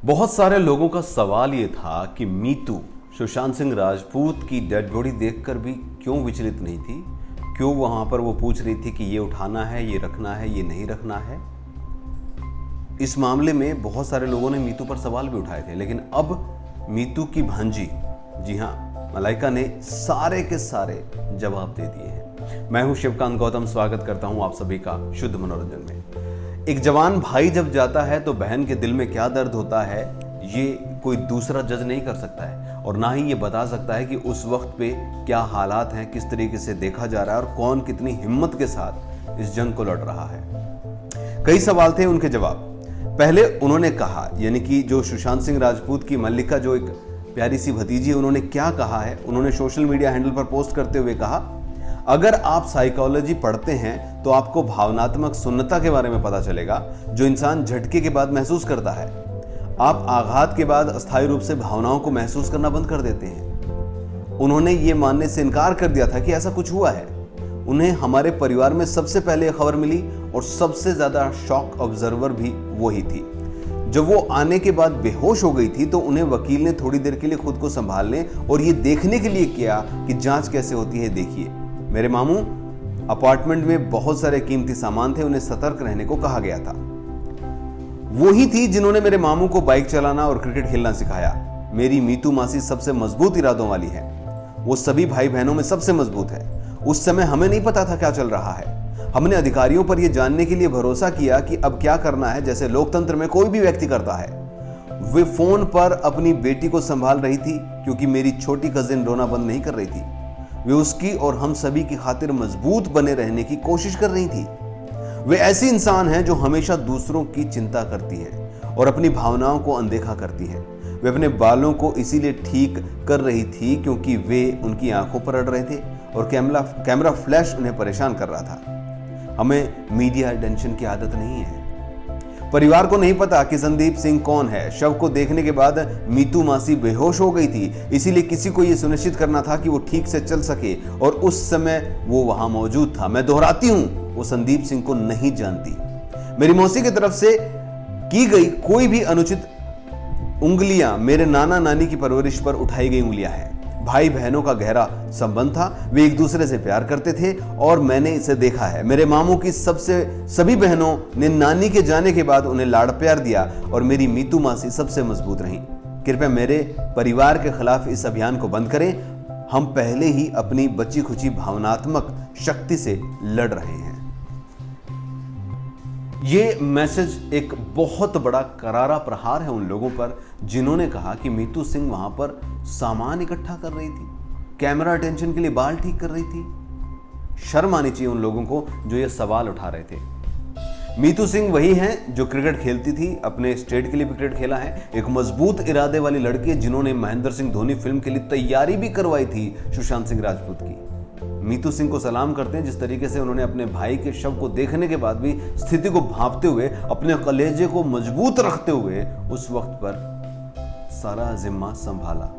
बहुत सारे लोगों का सवाल ये था कि मीतू सुशांत सिंह राजपूत की डेड बॉडी देखकर भी क्यों विचलित नहीं थी, क्यों वहां पर वो पूछ रही थी कि ये उठाना है, ये रखना है, ये नहीं रखना है। इस मामले में बहुत सारे लोगों ने मीतू पर सवाल भी उठाए थे, लेकिन अब मीतू की भांजी, जी हाँ मलाइका ने सारे के सारे जवाब दे दिए हैं। मैं हूं शिवकांत गौतम, स्वागत करता हूं आप सभी का शुद्ध मनोरंजन में। एक जवान भाई जब जाता है तो बहन के दिल में क्या दर्द होता है ये कोई दूसरा जज नहीं कर सकता है, और ना ही ये बता सकता है कि उस वक्त पे क्या हालात हैं, किस तरीके से देखा जा रहा है और कौन कितनी हिम्मत के साथ इस जंग को लड़ रहा है। कई सवाल थे, उनके जवाब। पहले उन्होंने कहा, यानी कि जो सुशांत सिंह राजपूत की मल्लिका, जो एक प्यारी सी भतीजी है, उन्होंने क्या कहा है। उन्होंने सोशल मीडिया हैंडल पर पोस्ट करते हुए कहा, अगर आप साइकोलॉजी पढ़ते हैं तो आपको भावनात्मक सुन्नता के बारे में पता चलेगा, जो इंसान झटके के बाद महसूस करता है। आप आघात के बाद अस्थायी रूप से भावनाओं को महसूस करना बंद कर देते हैं। उन्होंने ये मानने से इनकार कर दिया था कि ऐसा कुछ हुआ है। उन्हें हमारे परिवार में सबसे पहले यह खबर मिली और सबसे ज्यादा शॉक ऑब्जर्वर भी वही थी। जब वो आने के बाद बेहोश हो गई थी तो उन्हें वकील ने थोड़ी देर के लिए खुद को संभालने और ये देखने के लिए किया कि जांच कैसे होती है। देखिए मेरे मामू, अपार्टमेंट में बहुत सारे कीमती सामान थे, उन्हें सतर्क रहने को कहा गया था। वो ही थी जिन्होंने मेरे मामू को बाइक चलाना और क्रिकेट खेलना सिखाया। मेरी मीतू मासी सबसे मजबूत इरादों वाली है। वो सभी भाई बहनों में सबसे मजबूत है। उस समय हमें नहीं पता था क्या चल रहा है। हमने अधिकारियों पर यह जानने के लिए भरोसा किया कि अब क्या करना है, जैसे लोकतंत्र में कोई भी व्यक्ति करता है। वे फोन पर अपनी बेटी को संभाल रही थी क्योंकि मेरी छोटी कजिन रोना बंद नहीं कर रही थी। वे उसकी और हम सभी की खातिर मजबूत बने रहने की कोशिश कर रही थी। वे ऐसी इंसान हैं जो हमेशा दूसरों की चिंता करती है और अपनी भावनाओं को अनदेखा करती है। वे अपने बालों को इसीलिए ठीक कर रही थी क्योंकि वे उनकी आंखों पर अड़ रहे थे और कैमरा फ्लैश उन्हें परेशान कर रहा था। हमें मीडिया अटेंशन की आदत नहीं है। परिवार को नहीं पता कि संदीप सिंह कौन है। शव को देखने के बाद मीतू मासी बेहोश हो गई थी, इसीलिए किसी को यह सुनिश्चित करना था कि वो ठीक से चल सके, और उस समय वो वहां मौजूद था। मैं दोहराती हूं, वो संदीप सिंह को नहीं जानती। मेरी मौसी की तरफ से की गई कोई भी अनुचित उंगलियां मेरे नाना नानी की परवरिश पर उठाई गई उंगलियां हैं। भाई बहनों का गहरा संबंध था, वे एक दूसरे से प्यार करते थे और मैंने इसे देखा है। मेरे मामू की सभी बहनों ने नानी के जाने के बाद उन्हें लाड़ प्यार दिया और मेरी मीतू मासी सबसे मजबूत रही। कृपया मेरे परिवार के खिलाफ इस अभियान को बंद करें। हम पहले ही अपनी बची खुची भावनात्मक शक्ति से लड़ रहे हैं। ये मैसेज एक बहुत बड़ा करारा प्रहार है उन लोगों पर जिन्होंने कहा कि मीतू सिंह वहां पर सामान इकट्ठा कर रही थी, कैमरा अटेंशन के लिए बाल ठीक कर रही थी। शर्म आनी चाहिए उन लोगों को जो ये सवाल उठा रहे थे। मीतू सिंह वही हैं जो क्रिकेट खेलती थी, अपने स्टेट के लिए भी क्रिकेट खेला है। एक मजबूत इरादे वाली लड़की जिन्होंने महेंद्र सिंह धोनी फिल्म के लिए तैयारी भी करवाई थी सुशांत सिंह राजपूत की। मीतू सिंह को सलाम करते हैं जिस तरीके से उन्होंने अपने भाई के शव को देखने के बाद भी स्थिति को भांपते हुए, अपने कलेजे को मजबूत रखते हुए उस वक्त पर सारा जिम्मा संभाला।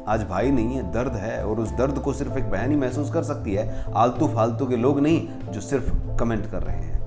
आज भाई नहीं है, दर्द है, और उस दर्द को सिर्फ एक बहन ही महसूस कर सकती है, आलतू फालतू के लोग नहीं जो सिर्फ कमेंट कर रहे हैं।